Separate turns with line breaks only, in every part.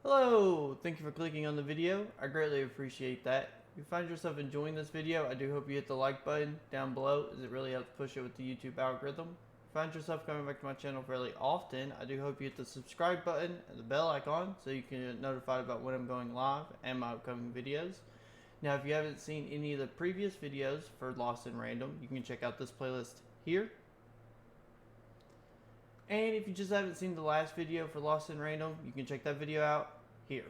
Hello! Thank you for clicking on the video. I greatly appreciate that. If you find yourself enjoying this video, I do hope you hit the like button down below, as it really helps push it with the YouTube algorithm. If you find yourself coming back to my channel fairly often, I do hope you hit the subscribe button and the bell icon so you can get notified about when I'm going live and my upcoming videos. Now, if you haven't seen any of the previous videos for Lost in Random, you can check out this playlist here. And if you just haven't seen the last video for Lost in Random, you can check that video out here.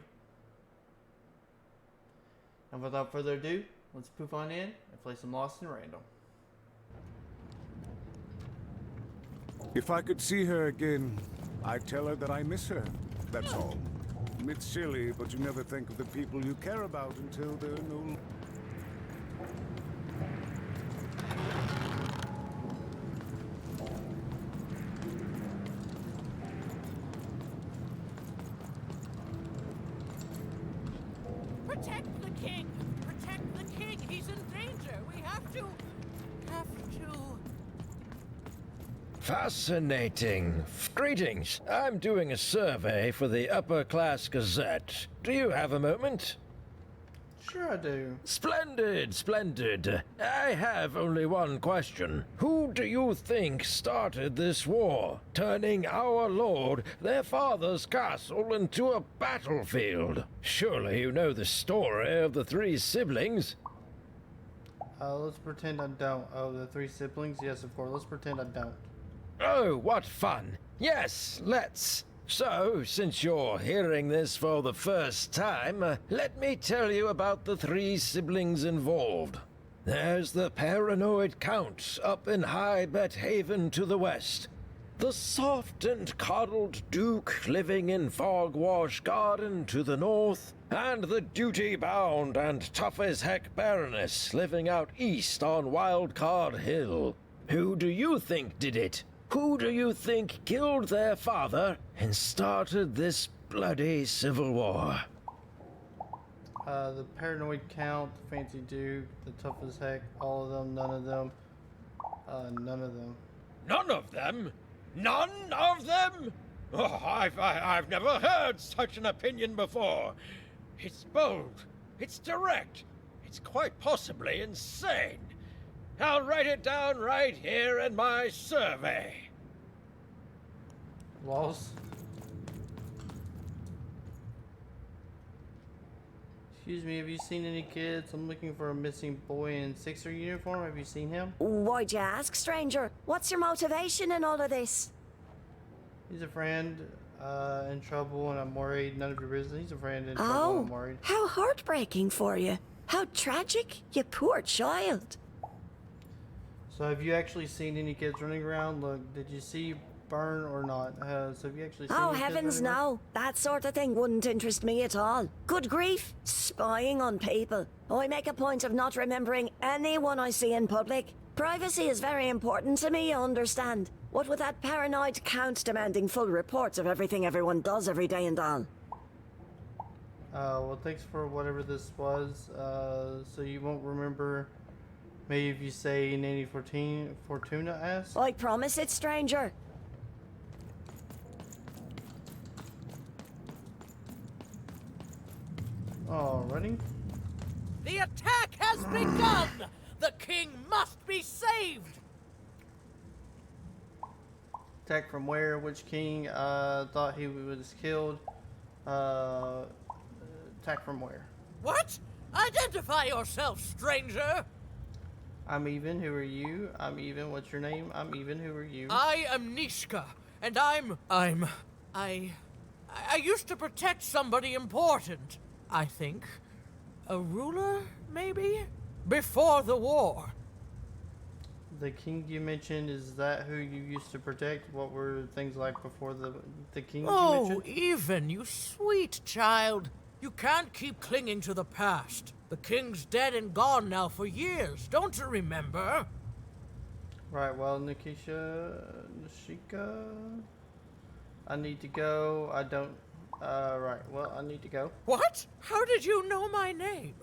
And without further ado, let's poof on in and play some Lost in Random.
If I could see her again, I'd tell her that I miss her. That's all. It's silly, but you never think of the people you care about until they're no...
Protect the king! Protect the king! He's in danger! We have to...
Fascinating. Greetings. I'm doing a survey for the Upper Class Gazette. Do you have a moment?
Sure I do.
Splendid, splendid. I have only one question. Who do you think started this war, turning our lord, their father's castle, into a battlefield? Surely you know the story of the three siblings.
Let's pretend I don't. Oh, the three siblings? Yes, of course. Let's pretend I don't.
Oh, what fun. Yes, let's. So, since you're hearing this for the first time, let me tell you about the three siblings involved. There's the paranoid Count up in High Bet Haven to the west. The soft and coddled Duke living in Fogwash Garden to the north. And the duty-bound and tough-as-heck Baroness living out east on Wildcard Hill. Who do you think did it? Who do you think killed their father and started this bloody civil war?
The paranoid Count, the fancy Duke, the tough as heck, all of them, none of them. None of them.
None of them? None of them? Oh, I've never heard such an opinion before. It's bold. It's direct. It's quite possibly insane. I'll write it down right here in my survey.
Lost. Excuse me, have you seen any kids? I'm looking for a missing boy in Sixer uniform. Have you seen him?
Why'd you ask, stranger? What's your motivation in all of this?
He's a friend in trouble and I'm worried. None of your business. He's a friend in trouble and I'm worried.
How heartbreaking for you. How tragic, you poor child.
So have you actually seen any kids running around? Look, did you see Burn or not? So have you actually seen
Oh,
any kids
heavens
running around?
no. That sort of thing wouldn't interest me at all. Good grief. Spying on people. I make a point of not remembering anyone I see in public. Privacy is very important to me, you understand. What with that paranoid Count demanding full reports of everything everyone does every day and all.
Well, thanks for whatever this was. So you won't remember... Maybe if you say Nanny Fortuna asked?
I promise it, stranger.
Alrighty.
The attack has begun! The king must be saved!
Attack from where? Which king thought he was killed? Attack from where?
What? Identify yourself, stranger!
I'm Even, who are you? I'm Even, what's your name? I'm Even, who are you?
I am Nishka, and I used to protect somebody important, I think. A ruler, maybe? Before the war.
The king you mentioned, is that who you used to protect? What were things like before the king you
Oh,
mentioned?
Even, you sweet child. You can't keep clinging to the past. The king's dead and gone now for years, don't you remember?
Right, well, Nishika, I need to go. I don't, right, well, I need to go.
What? How did you know my name?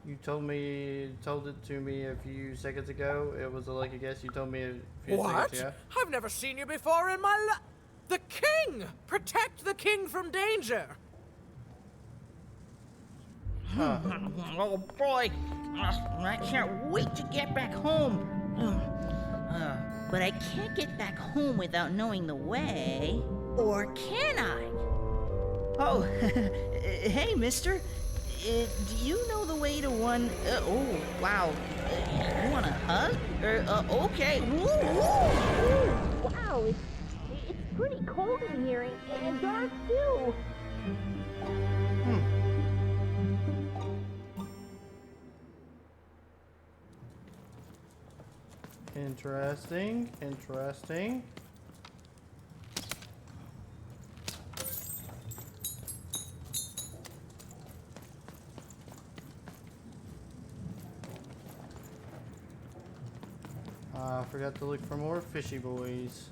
You told it to me a few seconds ago. It was a lucky guess. You told me a few
What?
seconds ago.
I've never seen you before in my life. The king! Protect the king from danger!
Oh boy, I can't wait to get back home. But I can't get back home without knowing the way. Or can I? Oh, hey, mister. Do you know the way to one... oh, wow. You want a hug? Okay. Woo, woo.
Wow, it's pretty cold in here and dark too.
Interesting, interesting. I forgot to look for more fishy boys.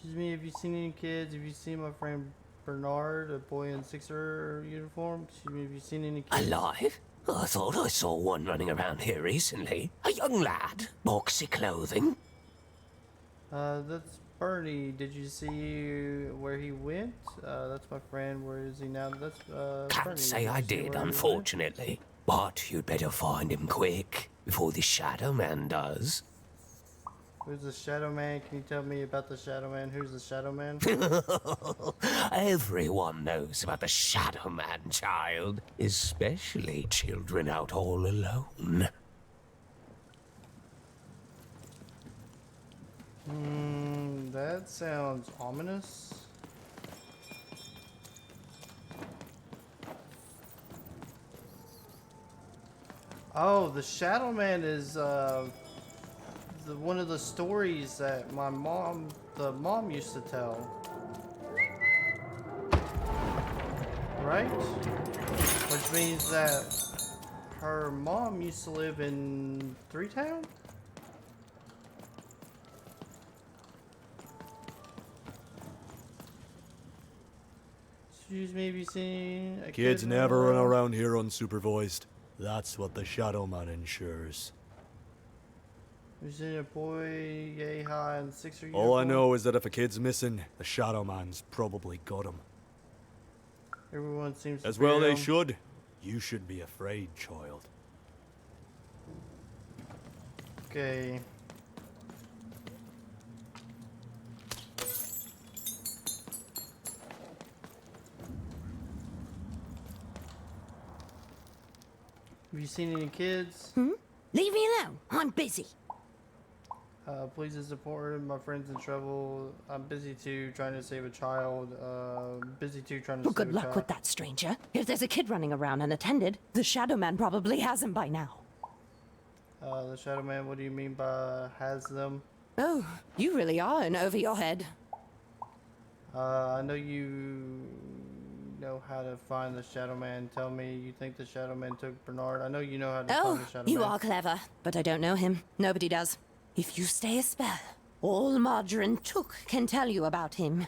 Excuse me, have you seen any kids? Have you seen my friend Bernard, a boy in Sixer uniform? Excuse me, have you seen any kids?
Alive? I thought I saw one running around here recently. A young lad, boxy clothing.
That's Bernie. Did you see where he went? That's my friend. Where is he now? That's Bernie.
Can't say I
you see
did,
where he went?
unfortunately. But you'd better find him quick, before the Shadow Man does.
Who's the Shadow Man? Can you tell me about the Shadow Man? Who's the Shadow Man?
Everyone knows about the Shadow Man, child. Especially children out all alone.
That sounds ominous. Oh, the Shadow Man is one of the stories that the mom used to tell. Right? Which means that her mom used to live in Three Town? Excuse me, have you seen a
Kids
kid
never
run
run around here unsupervised. That's what the Shadow Man ensures.
Have you seen a boy yay high in Sixer
All I
uniform?
know is that if a kid's missing, the Shadow Man's probably got him.
Everyone seems to
As well
fear
they
him.
should. You should be afraid, child.
Okay. Have you seen any kids?
Leave me alone. I'm busy.
Please support my friends in trouble. I'm busy too, trying to save a child. Busy too, trying to
Well,
save
good
a
luck
child.
with that, stranger. If there's a kid running around unattended, the Shadow Man probably has him by now.
The Shadow Man, what do you mean by has them?
Oh, you really are in over your head.
I know you know how to find the Shadow Man. Tell me, you think the Shadow Man took Bernard? I know you know how to find
Oh,
the Shadow
you
Man.
are clever, but I don't know him. Nobody does. If you stay a spell, all Margarine took can tell you about him.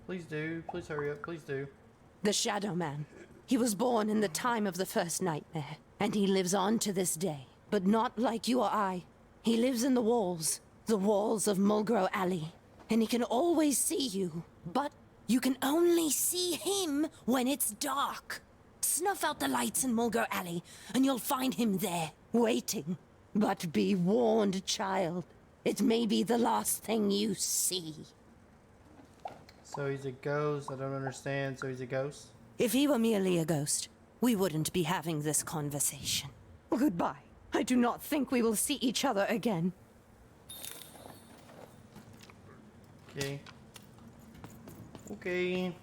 Please do. Please hurry up. Please do.
The Shadow Man. He was born in the time of the first nightmare, and he lives on to this day. But not like you or I. He lives in the walls of Mulgrew Alley. And he can always see you, but you can only see him when it's dark. Snuff out the lights in Mulgrew Alley, and you'll find him there, waiting. But be warned, child. It may be the last thing you see.
So he's a ghost. I don't understand. So he's a ghost?
If he were merely a ghost, we wouldn't be having this conversation. Goodbye. I do not think we will see each other again.
Okay. Okay.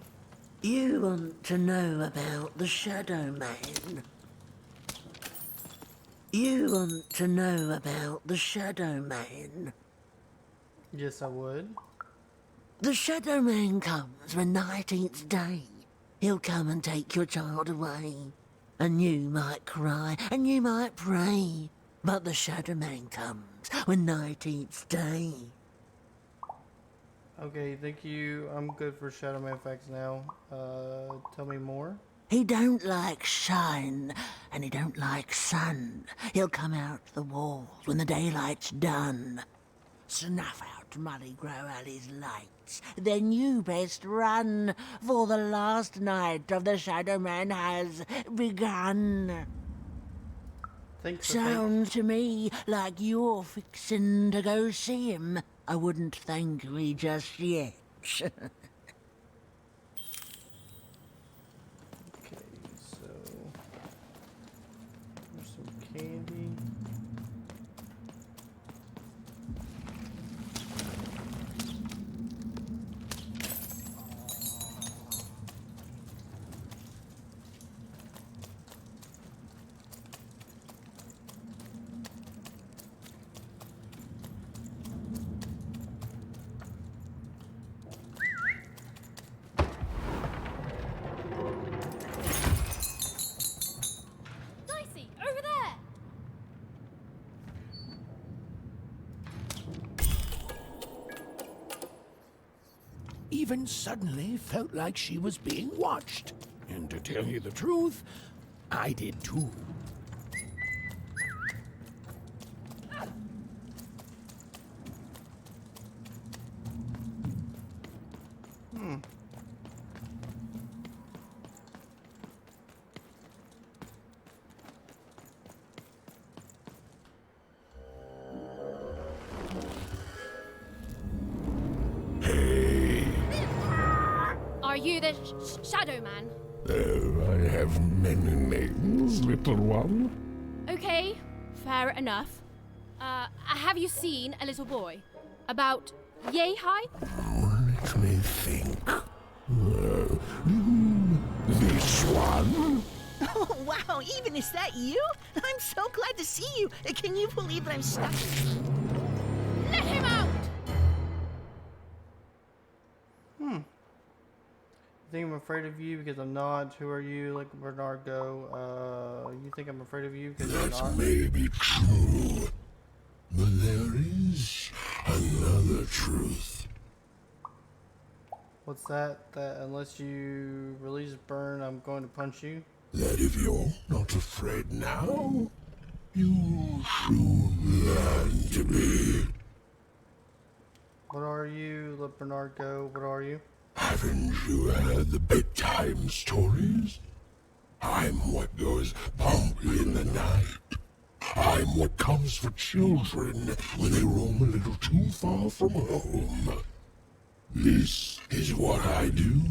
You want to know about the Shadow Man? You want to know about the Shadow Man?
Yes, I would.
The Shadow Man comes when night eats day. He'll come and take your child away. And you might cry, and you might pray. But the Shadow Man comes when 19th day.
Okay, thank you. I'm good for Shadow Man facts now. Tell me more.
He don't like shine, and he don't like sun. He'll come out the walls when the daylight's done. Snuff out Molly Grow Alley's lights. Then you best run, for the last night of the Shadow Man has begun.
Thanks.
Sounds to me like you're fixin' to go see him. I wouldn't thank me just yet.
Okay, so there's some candy.
Over there!
Even suddenly felt like she was being watched. And to tell you the truth, I did too.
Are you the Shadow Man?
Oh, I have many names, little one.
Okay, fair enough. Have you seen a little boy? About yay high?
Let me think. This one?
Oh, wow, even is that you? I'm so glad to see you. Can you believe that I'm stuck?
Let him out!
You think I'm afraid of you because I'm not? Who are you? Like Bernard go. You think I'm afraid of you because you're
That
not?
may be true, but there is another truth.
What's that? That unless you release burn, I'm going to punch you?
That if you're not afraid now, you'll soon learn to be.
What are you? Let Bernard go. What are you?
Haven't you heard the bedtime stories? I'm what goes bump in the night. I'm what comes for children when they roam a little too far from home. This is what I do.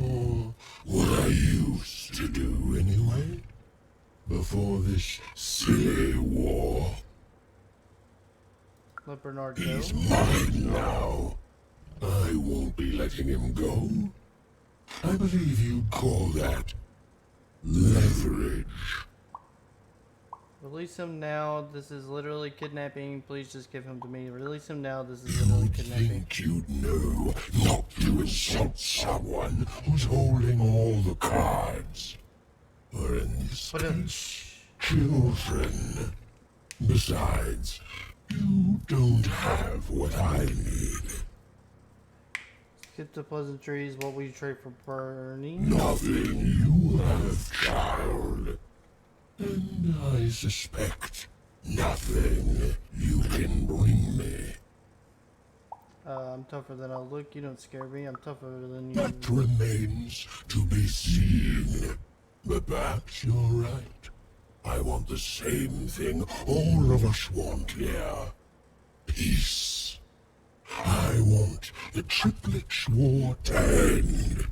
Or what I used to do anyway. Before this silly war.
Let Bernard go.
He's mine now. I won't be letting him go. I believe you'd call that leverage.
Release him now. This is literally kidnapping. Please just give him to me. Release him now. This is literally
You'd
kidnapping.
think you'd know not to insult someone who's holding all the cards. Or in this case, children. Besides, you don't have what I need.
Skip the pleasantries. What will you trade for burning?
Nothing you have, child. And I suspect nothing you can bring me.
I'm tougher than I look. You don't scare me. I'm tougher than you.
That remains to be seen. But perhaps you're right. I want the same thing all of us want here. Peace. I want the triplets war to end.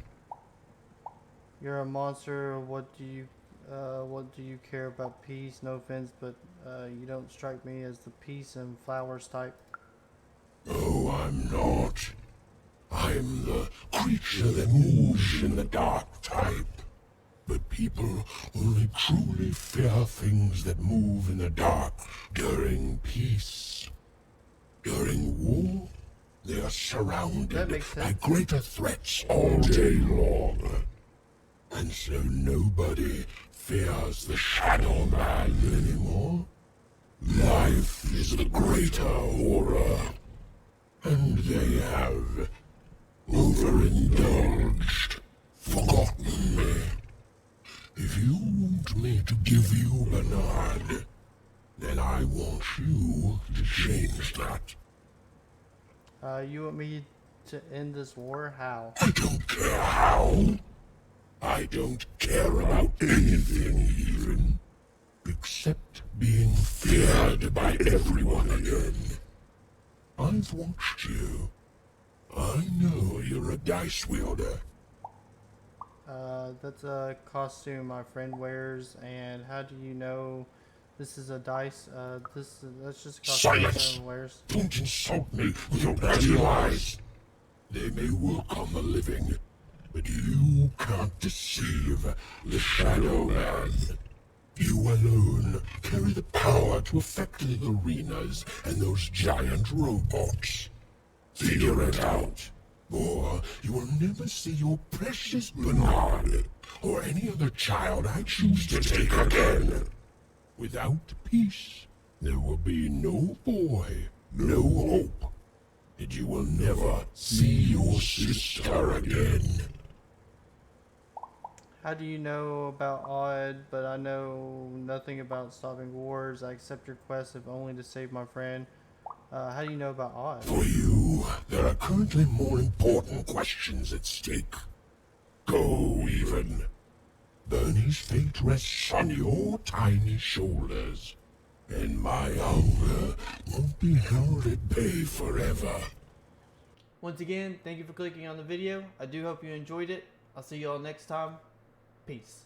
You're a monster. What do you care about peace? No offense, but you don't strike me as the peace and flowers type.
Oh, I'm not. I'm the creature that moves in the dark type. But people only truly fear things that move in the dark during peace. During war, they are surrounded by greater threats all day long. And so nobody fears the Shadow Man anymore. is the greater horror. And they have overindulged, forgotten me. If you want me to give you Bernard, then I want you to change that.
You want me to end this war? How?
I don't care how. I don't care about anything even, except being feared by everyone again. I've watched you. I know you're a dice wielder.
That's a costume my friend wears, and how do you know this is a dice? That's just a costume my
Silence!
friend wears.
Don't insult me with your bloody lies. They may work on the living, but you can't deceive the Shadow Man. You alone carry the power to affect the arenas and those giant robots. Figure it out, or you will never see your precious Bernard or any other child I choose to take again. Without peace, there will be no boy, no hope, and you will never see your sister again.
How do you know about Odd, but I know nothing about stopping wars? I accept your quest if only to save my friend. How do you know about Odd?
For you, there are currently more important questions at stake. Go, even. Bernie's fate rests on your tiny shoulders, and my hunger won't be held at bay forever.
Once again, thank you for clicking on the video. I do hope you enjoyed it. I'll see you all next time. Peace.